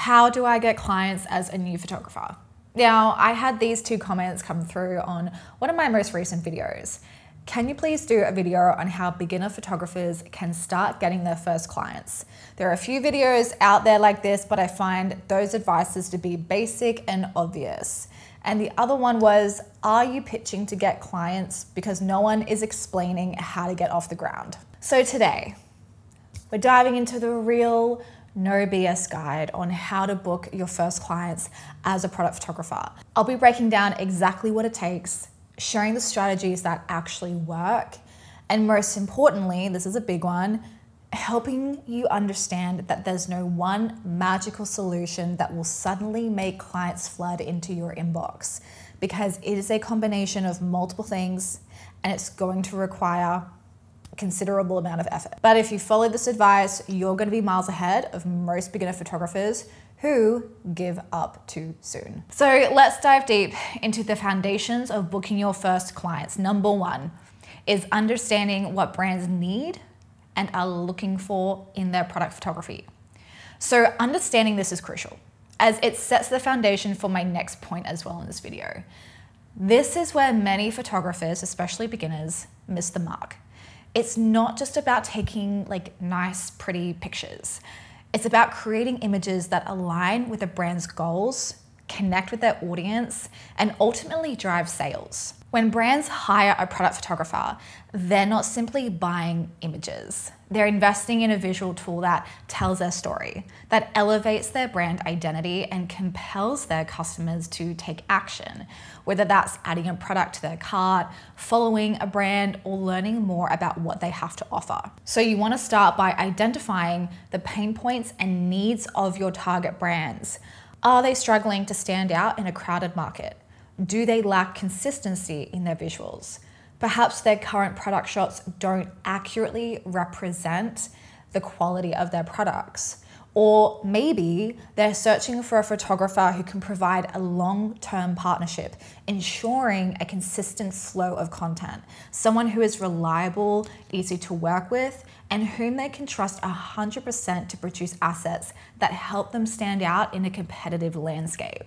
How do I get clients as a new photographer? Now, I had these two comments come through on one of my most recent videos. Can you please do a video on how beginner photographers can start getting their first clients? There are a few videos out there like this, but I find those advices to be basic and obvious. And the other one was, are you pitching to get clients because no one is explaining how to get off the ground? So today, we're diving into the real no BS guide on how to book your first clients as a product photographer. I'll be breaking down exactly what it takes, sharing the strategies that actually work, and most importantly, this is a big one, helping you understand that there's no one magical solution that will suddenly make clients flood into your inbox, because it is a combination of multiple things and it's going to require a considerable amount of effort. But if you follow this advice, you're going to be miles ahead of most beginner photographers who give up too soon. So let's dive deep into the foundations of booking your first clients. Number one is understanding what brands need and are looking for in their product photography. So understanding this is crucial, as it sets the foundation for my next point as well in this video. This is where many photographers, especially beginners, miss the mark. It's not just about taking nice, pretty pictures. It's about creating images that align with a brand's goals, connect with their audience, and ultimately drive sales. When brands hire a product photographer, they're not simply buying images. They're investing in a visual tool that tells their story, that elevates their brand identity and compels their customers to take action, whether that's adding a product to their cart, following a brand, or learning more about what they have to offer. So you want to start by identifying the pain points and needs of your target brands. Are they struggling to stand out in a crowded market? Do they lack consistency in their visuals? Perhaps their current product shots don't accurately represent the quality of their products. Or maybe they're searching for a photographer who can provide a long-term partnership, ensuring a consistent flow of content. Someone who is reliable, easy to work with, and whom they can trust 100% to produce assets that help them stand out in a competitive landscape.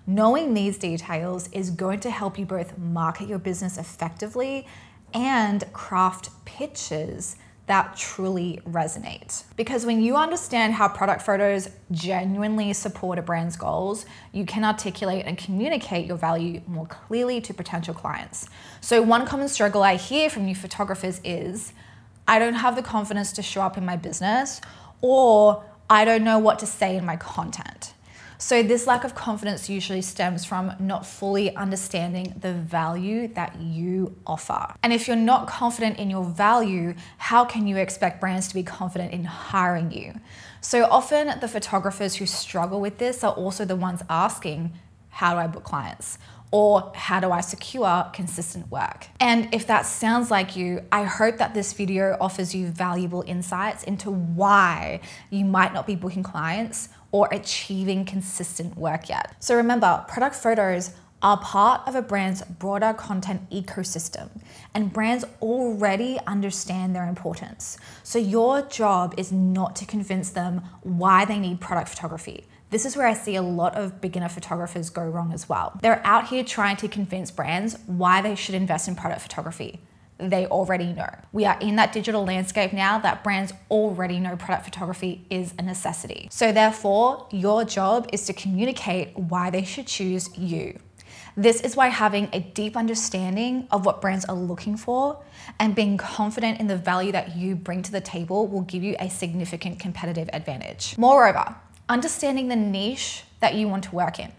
Knowing these details is going to help you both market your business effectively and craft pitches that truly resonate. Because when you understand how product photos genuinely support a brand's goals, you can articulate and communicate your value more clearly to potential clients. So one common struggle I hear from new photographers is, I don't have the confidence to show up in my business, or I don't know what to say in my content. So this lack of confidence usually stems from not fully understanding the value that you offer. And if you're not confident in your value, how can you expect brands to be confident in hiring you? So often the photographers who struggle with this are also the ones asking, how do I book clients? Or how do I secure consistent work? And if that sounds like you, I hope that this video offers you valuable insights into why you might not be booking clients or achieving consistent work yet. So remember, product photos are part of a brand's broader content ecosystem, and brands already understand their importance. So your job is not to convince them why they need product photography. This is where I see a lot of beginner photographers go wrong as well. They're out here trying to convince brands why they should invest in product photography. They already know. We are in that digital landscape now that brands already know product photography is a necessity. So therefore, your job is to communicate why they should choose you. This is why having a deep understanding of what brands are looking for and being confident in the value that you bring to the table will give you a significant competitive advantage. Moreover, understanding the niche that you want to work in,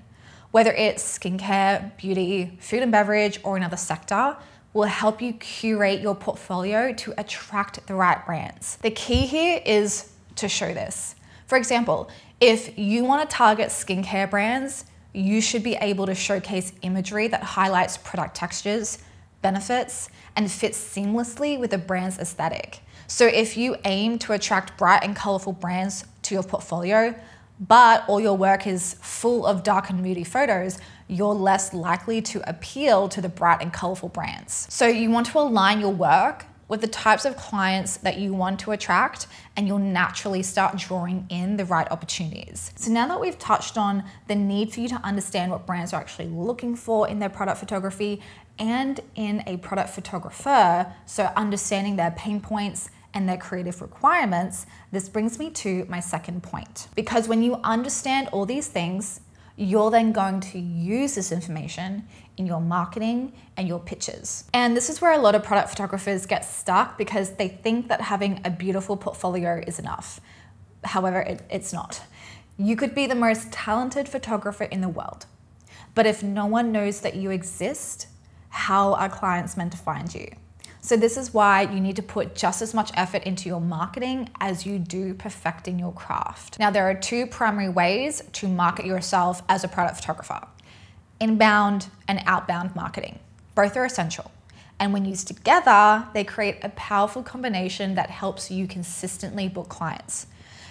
whether it's skincare, beauty, food and beverage, or another sector, will help you curate your portfolio to attract the right brands. The key here is to show this. For example, if you want to target skincare brands, you should be able to showcase imagery that highlights product textures, benefits, and fits seamlessly with the brand's aesthetic. So if you aim to attract bright and colorful brands to your portfolio, but all your work is full of dark and moody photos, you're less likely to appeal to the bright and colorful brands. So you want to align your work with the types of clients that you want to attract, and you'll naturally start drawing in the right opportunities. So now that we've touched on the need for you to understand what brands are actually looking for in their product photography and in a product photographer, so understanding their pain points and their creative requirements, this brings me to my second point. Because when you understand all these things, you're then going to use this information in your marketing and your pitches. And this is where a lot of product photographers get stuck because they think that having a beautiful portfolio is enough. However, it's not. You could be the most talented photographer in the world, but if no one knows that you exist, how are clients meant to find you? So this is why you need to put just as much effort into your marketing as you do perfecting your craft. Now, there are two primary ways to market yourself as a product photographer: inbound and outbound marketing. Both are essential. And when used together, they create a powerful combination that helps you consistently book clients.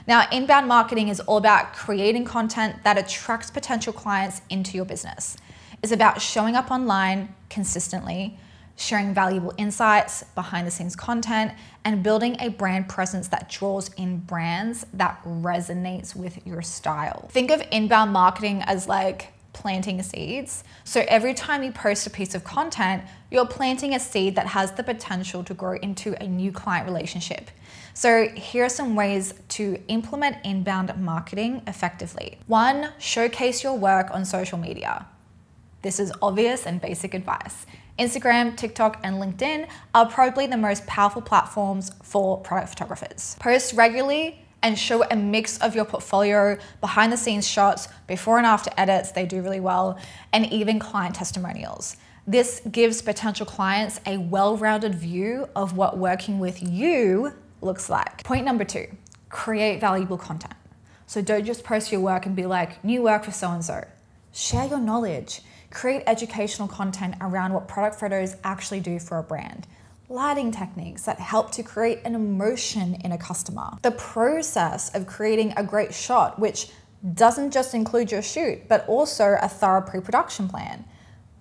Now, inbound marketing is all about creating content that attracts potential clients into your business. It's about showing up online consistently, sharing valuable insights, behind the scenes content, and building a brand presence that draws in brands that resonates with your style. Think of inbound marketing as like planting seeds. So every time you post a piece of content, you're planting a seed that has the potential to grow into a new client relationship. So here are some ways to implement inbound marketing effectively. 1, showcase your work on social media. This is obvious and basic advice. Instagram, TikTok, and LinkedIn are probably the most powerful platforms for product photographers. Post regularly and show a mix of your portfolio, behind the scenes shots, before and after edits, they do really well, and even client testimonials. This gives potential clients a well-rounded view of what working with you looks like. Point number 2, create valuable content. So don't just post your work and be like, new work for so-and-so. Share your knowledge. Create educational content around what product photos actually do for a brand. Lighting techniques that help to create an emotion in a customer. The process of creating a great shot, which doesn't just include your shoot, but also a thorough pre-production plan.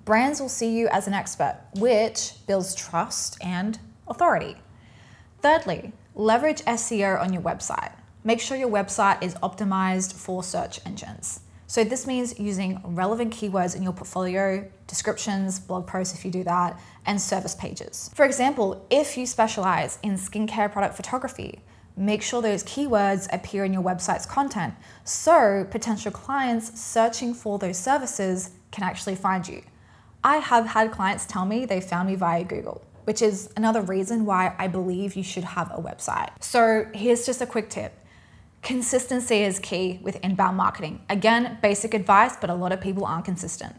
Brands will see you as an expert, which builds trust and authority. Thirdly, leverage SEO on your website. Make sure your website is optimized for search engines. So this means using relevant keywords in your portfolio, descriptions, blog posts if you do that, and service pages. For example, if you specialize in skincare product photography, make sure those keywords appear in your website's content so potential clients searching for those services can actually find you. I have had clients tell me they found me via Google, which is another reason why I believe you should have a website. So here's just a quick tip. Consistency is key with inbound marketing. Again, basic advice, but a lot of people aren't consistent.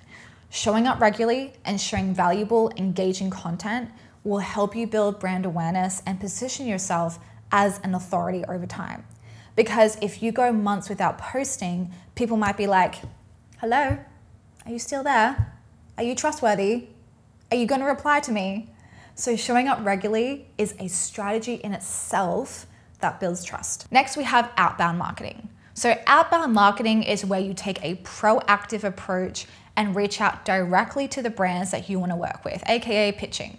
Showing up regularly and sharing valuable, engaging content will help you build brand awareness and position yourself as an authority over time. Because if you go months without posting, people might be like, hello, are you still there? Are you trustworthy? Are you going to reply to me? So showing up regularly is a strategy in itself that builds trust. Next, we have outbound marketing. So outbound marketing is where you take a proactive approach and reach out directly to the brands that you want to work with, aka pitching.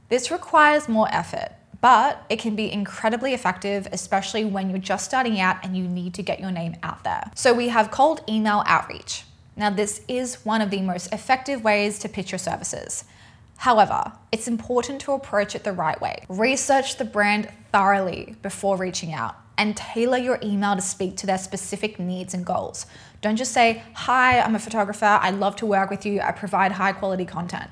This requires more effort, but it can be incredibly effective, especially when you're just starting out and you need to get your name out there. So we have cold email outreach. Now, this is one of the most effective ways to pitch your services. However, it's important to approach it the right way. Research the brand thoroughly before reaching out and tailor your email to speak to their specific needs and goals. Don't just say, hi, I'm a photographer, I'd love to work with you, I provide high quality content.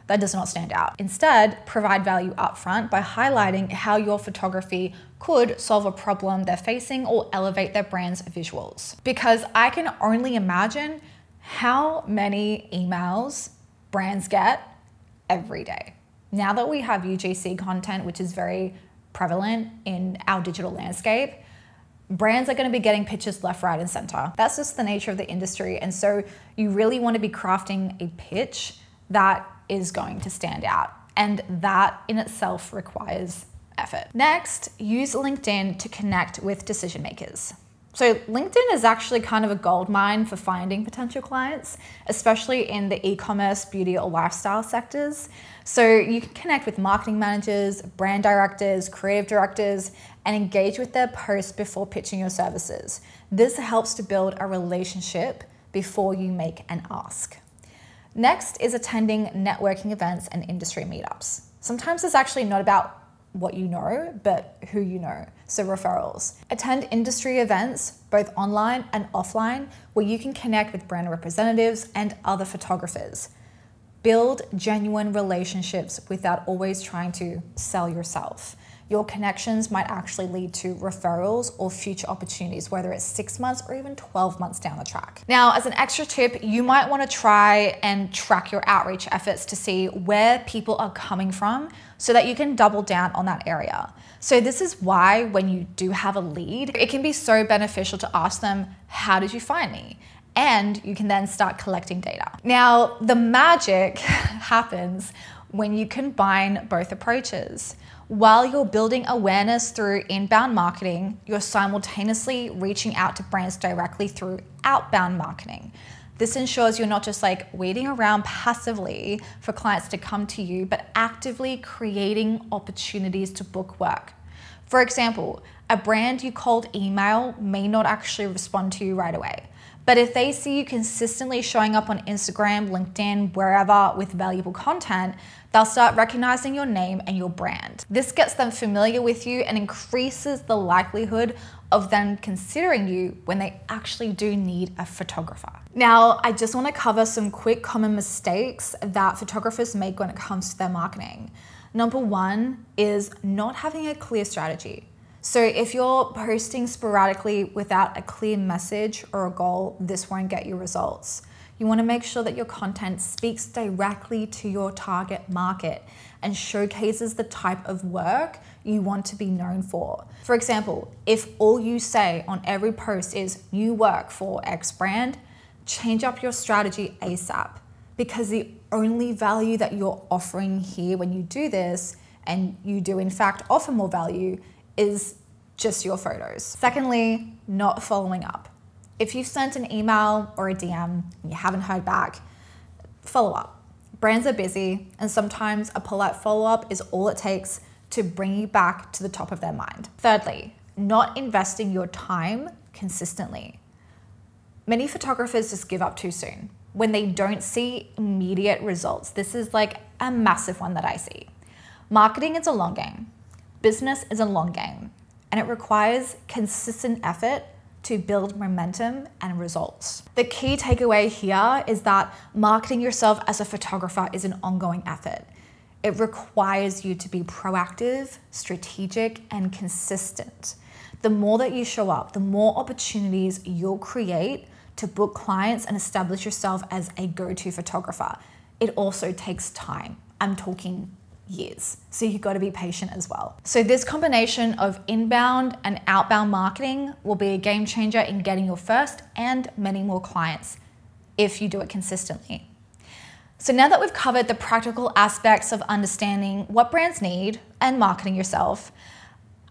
That does not stand out. Instead, provide value upfront by highlighting how your photography could solve a problem they're facing or elevate their brand's visuals. Because I can only imagine how many emails brands get every day. Now that we have UGC content, which is very prevalent in our digital landscape, brands are going to be getting pitches left, right, and center. That's just the nature of the industry. And so you really want to be crafting a pitch that is going to stand out. And that in itself requires effort. Next, use LinkedIn to connect with decision makers. So LinkedIn is actually kind of a gold mine for finding potential clients, especially in the e-commerce, beauty or lifestyle sectors. So you can connect with marketing managers, brand directors, creative directors, and engage with their posts before pitching your services. This helps to build a relationship before you make an ask. Next is attending networking events and industry meetups. Sometimes it's actually not about what you know, but who you know, so referrals. Attend industry events, both online and offline, where you can connect with brand representatives and other photographers. Build genuine relationships without always trying to sell yourself. Your connections might actually lead to referrals or future opportunities, whether it's 6 months or even 12 months down the track. Now, as an extra tip, you might want to try and track your outreach efforts to see where people are coming from so that you can double down on that area. So this is why when you do have a lead, it can be so beneficial to ask them, how did you find me? And you can then start collecting data. Now, the magic happens when you combine both approaches. While you're building awareness through inbound marketing, you're simultaneously reaching out to brands directly through outbound marketing. This ensures you're not just like waiting around passively for clients to come to you, but actively creating opportunities to book work. For example, a brand you cold email may not actually respond to you right away. But if they see you consistently showing up on Instagram, LinkedIn, wherever with valuable content, they'll start recognizing your name and your brand. This gets them familiar with you and increases the likelihood of them considering you when they actually do need a photographer. Now, I just want to cover some quick common mistakes that photographers make when it comes to their marketing. Number one is not having a clear strategy. So if you're posting sporadically without a clear message or a goal, this won't get you results. You want to make sure that your content speaks directly to your target market and showcases the type of work you want to be known for. For example, if all you say on every post is new work for X brand, change up your strategy ASAP, because the only value that you're offering here when you do this, and you do in fact offer more value, is just your photos. Secondly, not following up. If you've sent an email or a DM and you haven't heard back, follow up. Brands are busy, and sometimes a polite follow-up is all it takes to bring you back to the top of their mind. Thirdly, not investing your time consistently. Many photographers just give up too soon when they don't see immediate results. This is like a massive one that I see. Marketing is a long game. Business is a long game, and it requires consistent effort to build momentum and results. The key takeaway here is that marketing yourself as a photographer is an ongoing effort. It requires you to be proactive, strategic, and consistent. The more that you show up, the more opportunities you'll create to book clients and establish yourself as a go-to photographer. It also takes time. I'm talking years. So you've got to be patient as well. So this combination of inbound and outbound marketing will be a game changer in getting your first and many more clients if you do it consistently. So now that we've covered the practical aspects of understanding what brands need and marketing yourself,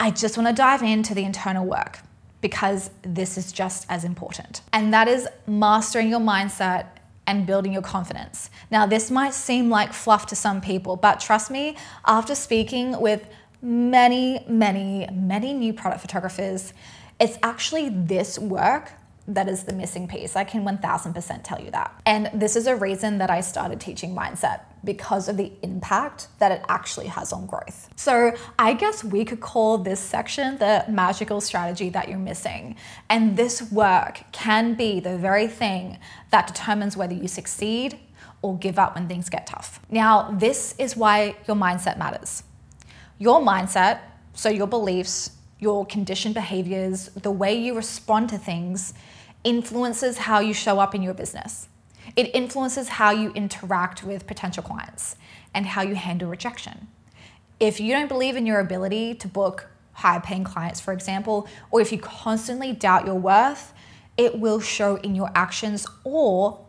I just want to dive into the internal work, because this is just as important. And that is mastering your mindset and building your confidence. Now, this might seem like fluff to some people, but trust me, after speaking with many new product photographers, it's actually this work that is the missing piece. I can 1000% tell you that. And this is a reason that I started teaching mindset, because of the impact that it actually has on growth. So I guess we could call this section the magical strategy that you're missing. And this work can be the very thing that determines whether you succeed or give up when things get tough. Now, this is why your mindset matters. Your mindset, so your beliefs, your conditioned behaviors, the way you respond to things, influences how you show up in your business. It influences how you interact with potential clients and how you handle rejection. If you don't believe in your ability to book high-paying clients, for example, or if you constantly doubt your worth, it will show in your actions or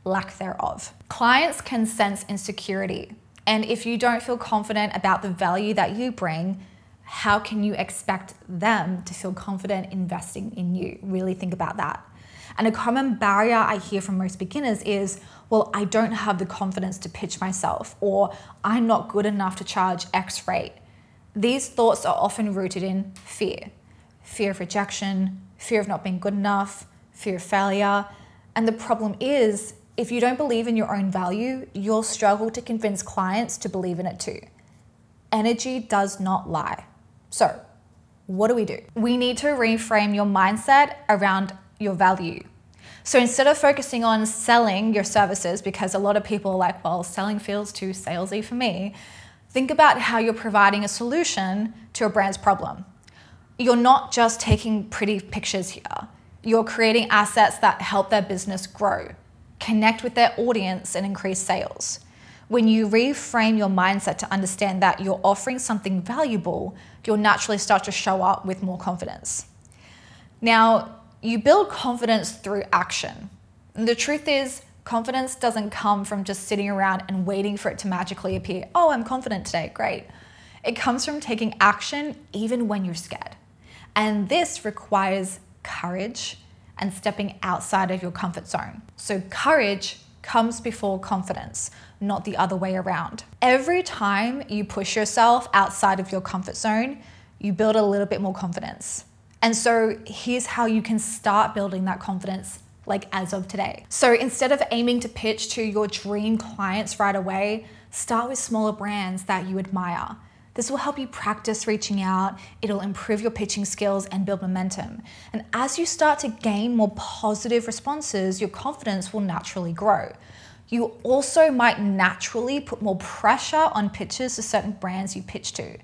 lack thereof. Clients can sense insecurity, and if you don't feel confident about the value that you bring, how can you expect them to feel confident investing in you? Really think about that. And a common barrier I hear from most beginners is, well, I don't have the confidence to pitch myself, or I'm not good enough to charge X rate. These thoughts are often rooted in fear. Fear of rejection, fear of not being good enough, fear of failure. And the problem is, if you don't believe in your own value, you'll struggle to convince clients to believe in it too. Energy does not lie. So, what do? We need to reframe your mindset around your value. So instead of focusing on selling your services, because a lot of people are like, well, selling feels too salesy for me, think about how you're providing a solution to a brand's problem. You're not just taking pretty pictures here. You're creating assets that help their business grow, connect with their audience, and increase sales. When you reframe your mindset to understand that you're offering something valuable, you'll naturally start to show up with more confidence. Now, you build confidence through action. And the truth is, confidence doesn't come from just sitting around and waiting for it to magically appear. Oh, I'm confident today, great. It comes from taking action even when you're scared. And this requires courage and stepping outside of your comfort zone. So courage comes before confidence, not the other way around. Every time you push yourself outside of your comfort zone, you build a little bit more confidence. And so here's how you can start building that confidence, like as of today. So instead of aiming to pitch to your dream clients right away, start with smaller brands that you admire. This will help you practice reaching out, it'll improve your pitching skills and build momentum. And as you start to gain more positive responses, your confidence will naturally grow. You also might naturally put more pressure on pitches to certain brands you pitch to.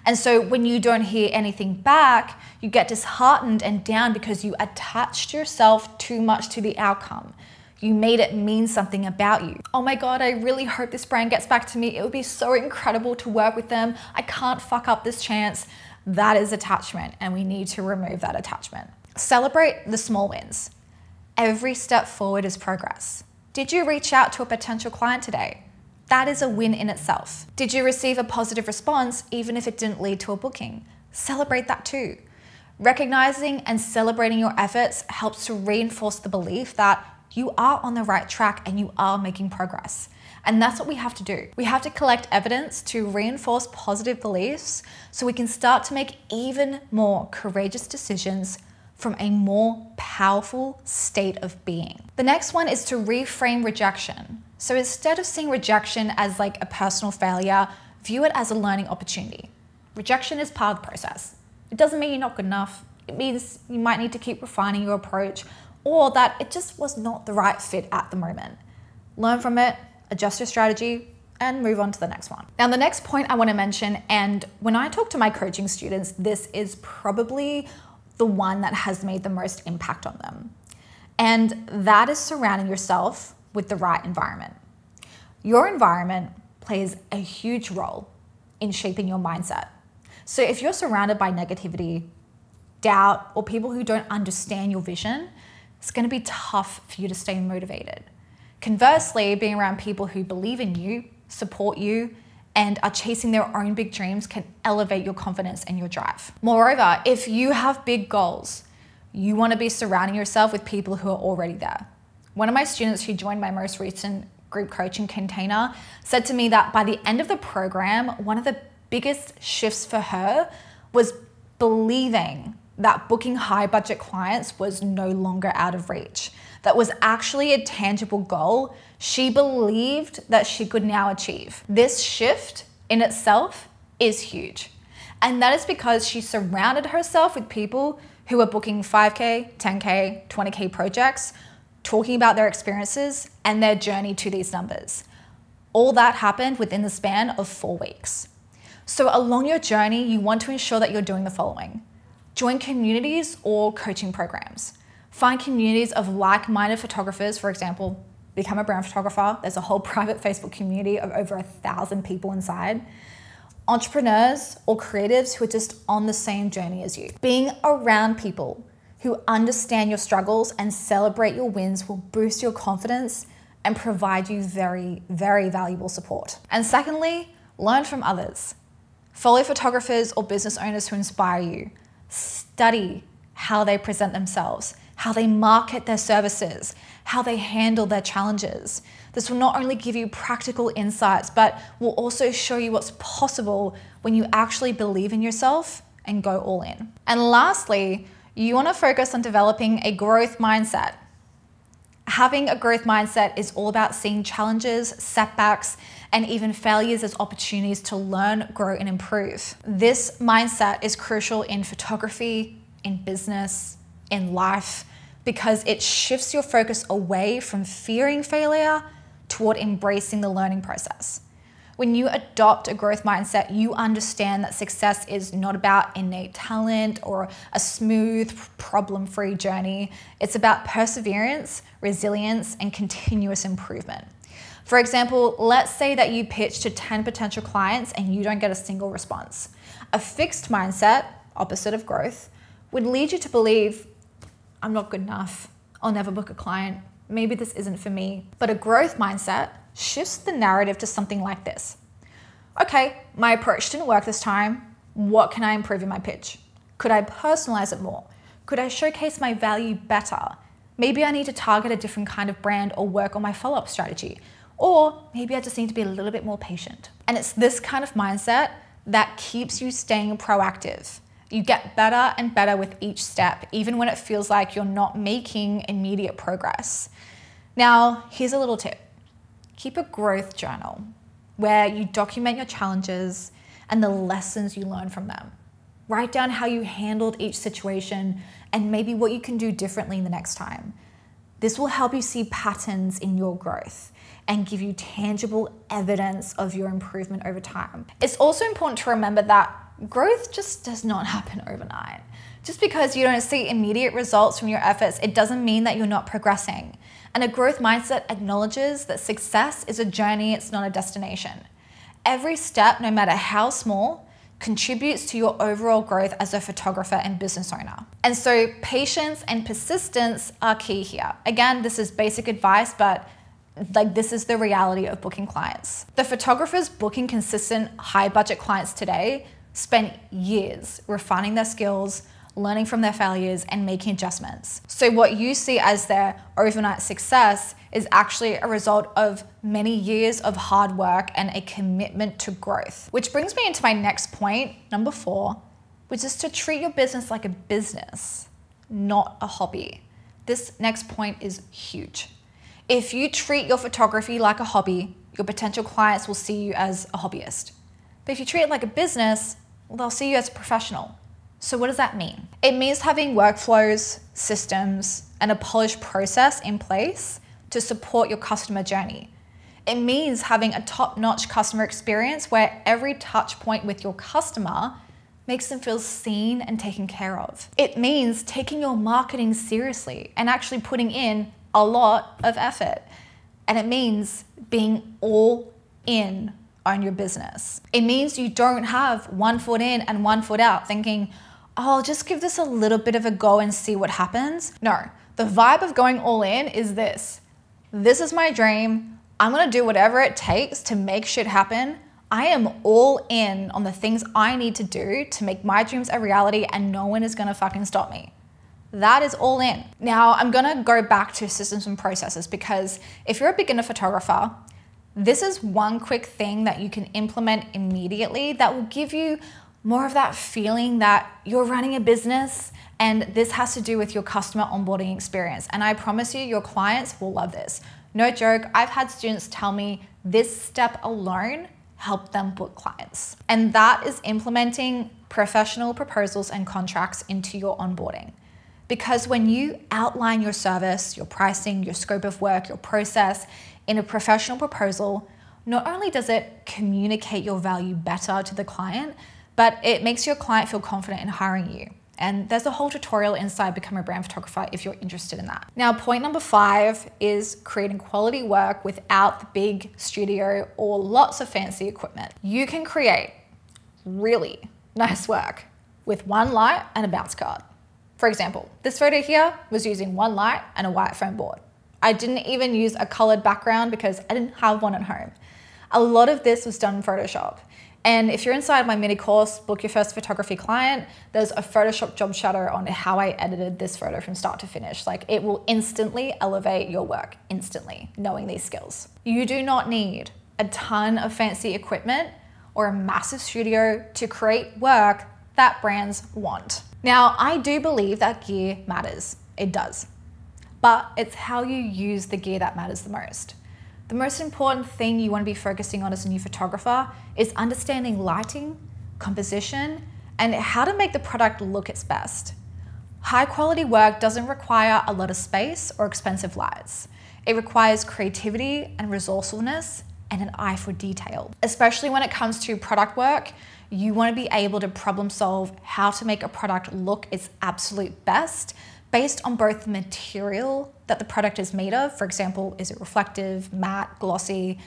And so when you don't hear anything back, you get disheartened and down because you attached yourself too much to the outcome. You made it mean something about you. Oh my God, I really hope this brand gets back to me. It would be so incredible to work with them. I can't fuck up this chance. That is attachment, and we need to remove that attachment. Celebrate the small wins. Every step forward is progress. Did you reach out to a potential client today? That is a win in itself. Did you receive a positive response even if it didn't lead to a booking? Celebrate that too. Recognizing and celebrating your efforts helps to reinforce the belief that you are on the right track and you are making progress. And that's what we have to do. We have to collect evidence to reinforce positive beliefs so we can start to make even more courageous decisions from a more powerful state of being. The next one is to reframe rejection. So instead of seeing rejection as like a personal failure, view it as a learning opportunity. Rejection is part of the process. It doesn't mean you're not good enough. It means you might need to keep refining your approach, or that it just was not the right fit at the moment. Learn from it, adjust your strategy, and move on to the next one. Now, the next point I want to mention, and when I talk to my coaching students, this is probably the one that has made the most impact on them. And that is surrounding yourself with the right environment. Your environment plays a huge role in shaping your mindset. So if you're surrounded by negativity, doubt, or people who don't understand your vision, it's going to be tough for you to stay motivated. Conversely, being around people who believe in you, support you, and are chasing their own big dreams can elevate your confidence and your drive. Moreover, if you have big goals, you want to be surrounding yourself with people who are already there. One of my students who joined my most recent group coaching container said to me that by the end of the program, one of the biggest shifts for her was believing that booking high budget clients was no longer out of reach. That was actually a tangible goal she believed that she could now achieve. This shift in itself is huge. And that is because she surrounded herself with people who are booking 5K, 10K, 20K projects, talking about their experiences and their journey to these numbers. All that happened within the span of 4 weeks. So along your journey, you want to ensure that you're doing the following. Join communities or coaching programs. Find communities of like-minded photographers, for example, become a brand photographer. There's a whole private Facebook community of over 1,000 people inside. Entrepreneurs or creatives who are just on the same journey as you. Being around people who understand your struggles and celebrate your wins will boost your confidence and provide you very, very valuable support. And secondly, learn from others. Follow photographers or business owners who inspire you. Study how they present themselves, how they market their services, how they handle their challenges. This will not only give you practical insights, but will also show you what's possible when you actually believe in yourself and go all in. And lastly, you want to focus on developing a growth mindset. Having a growth mindset is all about seeing challenges, setbacks, and even failures as opportunities to learn, grow, and improve. This mindset is crucial in photography, in business, in life, because it shifts your focus away from fearing failure toward embracing the learning process. When you adopt a growth mindset, you understand that success is not about innate talent or a smooth, problem-free journey. It's about perseverance, resilience, and continuous improvement. For example, let's say that you pitch to 10 potential clients and you don't get a single response. A fixed mindset, opposite of growth, would lead you to believe, I'm not good enough, I'll never book a client, maybe this isn't for me. But a growth mindset shifts the narrative to something like this. Okay, my approach didn't work this time. What can I improve in my pitch? Could I personalize it more? Could I showcase my value better? Maybe I need to target a different kind of brand or work on my follow-up strategy. Or maybe I just need to be a little bit more patient. And it's this kind of mindset that keeps you staying proactive. You get better and better with each step, even when it feels like you're not making immediate progress. Now, here's a little tip. Keep a growth journal where you document your challenges and the lessons you learn from them. Write down how you handled each situation and maybe what you can do differently the next time. This will help you see patterns in your growth and give you tangible evidence of your improvement over time. It's also important to remember that growth just does not happen overnight. Just because you don't see immediate results from your efforts, it doesn't mean that you're not progressing. And a growth mindset acknowledges that success is a journey, it's not a destination. Every step, no matter how small, contributes to your overall growth as a photographer and business owner. And so patience and persistence are key here. Again, this is basic advice, but this is the reality of booking clients. The photographers booking consistent high budget clients today spend years refining their skills, learning from their failures, and making adjustments. So what you see as their overnight success is actually a result of many years of hard work and a commitment to growth. Which brings me into my next point, number 4, which is to treat your business like a business, not a hobby. This next point is huge. If you treat your photography like a hobby, your potential clients will see you as a hobbyist. But if you treat it like a business, well, they'll see you as a professional. So what does that mean? It means having workflows, systems, and a polished process in place to support your customer journey. It means having a top-notch customer experience where every touch point with your customer makes them feel seen and taken care of. It means taking your marketing seriously and actually putting in a lot of effort. And it means being all in on your business. It means you don't have one foot in and one foot out thinking, oh, I'll just give this a little bit of a go and see what happens. No, the vibe of going all in is this. This is my dream. I'm gonna do whatever it takes to make shit happen. I am all in on the things I need to do to make my dreams a reality, and no one is gonna fucking stop me. That is all in. Now, I'm gonna go back to systems and processes, because if you're a beginner photographer, this is one quick thing that you can implement immediately that will give you more of that feeling that you're running a business, and this has to do with your customer onboarding experience. And I promise you, your clients will love this. No joke, I've had students tell me this step alone helped them book clients. And that is implementing professional proposals and contracts into your onboarding. Because when you outline your service, your pricing, your scope of work, your process in a professional proposal, not only does it communicate your value better to the client, but it makes your client feel confident in hiring you. And there's a whole tutorial inside Become a Brand Photographer if you're interested in that. Now, point number 5 is creating quality work without the big studio or lots of fancy equipment. You can create really nice work with one light and a bounce card. For example, this photo here was using one light and a white foam board. I didn't even use a colored background because I didn't have one at home. A lot of this was done in Photoshop. And if you're inside my mini course, Book Your First Photography Client, there's a Photoshop job shadow on how I edited this photo from start to finish. Like, it will instantly elevate your work, instantly, knowing these skills. You do not need a ton of fancy equipment or a massive studio to create work that brands want. Now, I do believe that gear matters. It does. But it's how you use the gear that matters the most. The most important thing you want to be focusing on as a new photographer is understanding lighting, composition, and how to make the product look its best. High quality work doesn't require a lot of space or expensive lights. It requires creativity and resourcefulness and an eye for detail. Especially when it comes to product work, you want to be able to problem solve how to make a product look its absolute best based on both the material that the product is made of. For example, is it reflective, matte, glossy,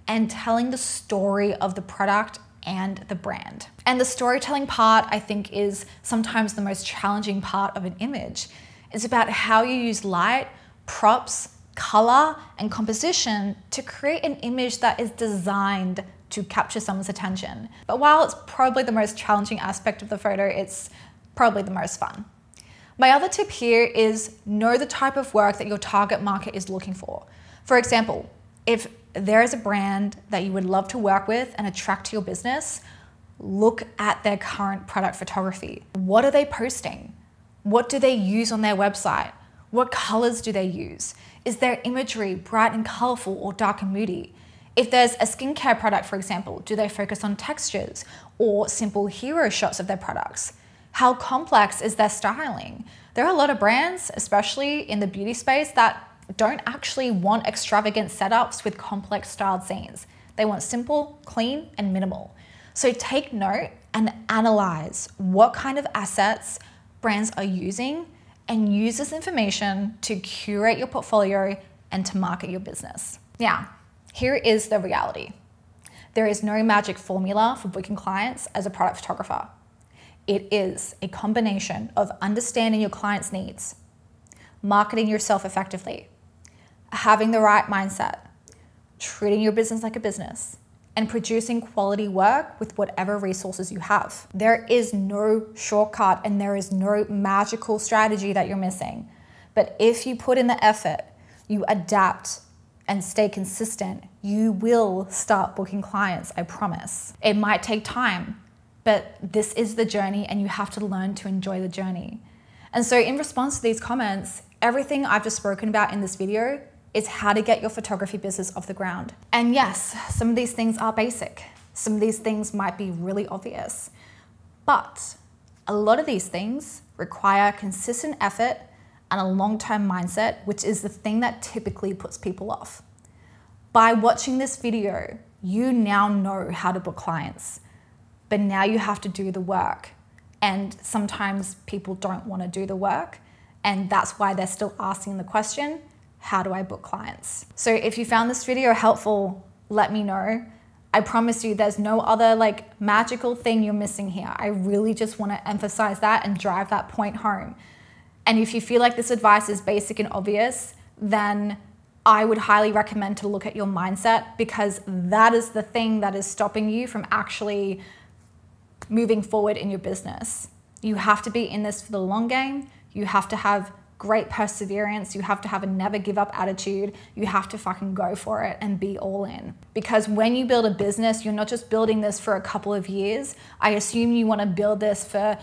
and telling the story of the product and the brand. And the storytelling part, I think, is sometimes the most challenging part of an image. It's about how you use light, props, color, and composition to create an image that is designed to capture someone's attention. But while it's probably the most challenging aspect of the photo, it's probably the most fun. My other tip here is know the type of work that your target market is looking for. For example, if there is a brand that you would love to work with and attract to your business, look at their current product photography. What are they posting? What do they use on their website? What colors do they use? Is their imagery bright and colorful or dark and moody? If there's a skincare product, for example, do they focus on textures or simple hero shots of their products? How complex is their styling? There are a lot of brands, especially in the beauty space, that don't actually want extravagant setups with complex styled scenes. They want simple, clean, and minimal. So take note and analyze what kind of assets brands are using and use this information to curate your portfolio and to market your business. Now, here is the reality. There is no magic formula for booking clients as a product photographer. It is a combination of understanding your client's needs, marketing yourself effectively, having the right mindset, treating your business like a business, and producing quality work with whatever resources you have. There is no shortcut and there is no magical strategy that you're missing. But if you put in the effort, you adapt and stay consistent, you will start booking clients, I promise. It might take time, but this is the journey and you have to learn to enjoy the journey. And so in response to these comments, everything I've just spoken about in this video is how to get your photography business off the ground. And yes, some of these things are basic. Some of these things might be really obvious, but a lot of these things require consistent effort and a long-term mindset, which is the thing that typically puts people off. By watching this video, you now know how to book clients. But now you have to do the work. And sometimes people don't want to do the work. And that's why they're still asking the question, how do I book clients? So if you found this video helpful, let me know. I promise you there's no other magical thing you're missing here. I really just want to emphasize that and drive that point home. And if you feel like this advice is basic and obvious, then I would highly recommend to look at your mindset, because that is the thing that is stopping you from actually moving forward in your business. You have to be in this for the long game. You have to have great perseverance. You have to have a never give up attitude. You have to fucking go for it and be all in. Because when you build a business, you're not just building this for a couple of years. I assume you want to build this for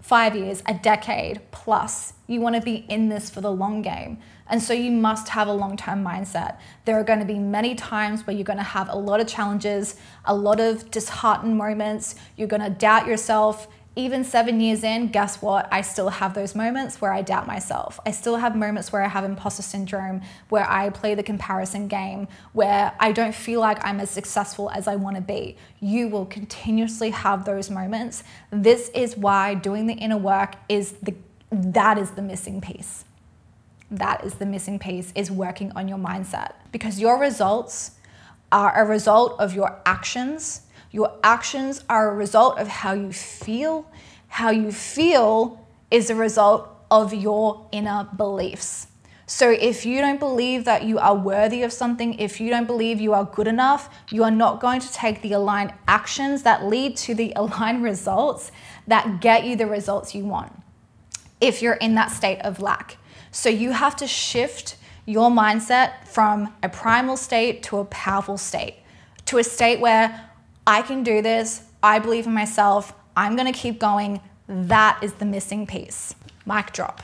5 years, a decade plus. You want to be in this for the long game. And so you must have a long-term mindset. There are going to be many times where you're going to have a lot of challenges, a lot of disheartened moments. You're going to doubt yourself. Even 7 years in, guess what? I still have those moments where I doubt myself. I still have moments where I have imposter syndrome, where I play the comparison game, where I don't feel like I'm as successful as I want to be. You will continuously have those moments. This is why doing the inner work that is the missing piece. That is the missing piece, is working on your mindset. Because your results are a result of your actions. Your actions are a result of how you feel. How you feel is a result of your inner beliefs. So if you don't believe that you are worthy of something, if you don't believe you are good enough, you are not going to take the aligned actions that lead to the aligned results that get you the results you want if you're in that state of lack. So you have to shift your mindset from a primal state to a powerful state, to a state where I can do this, I believe in myself, I'm gonna keep going. That is the missing piece. Mic drop.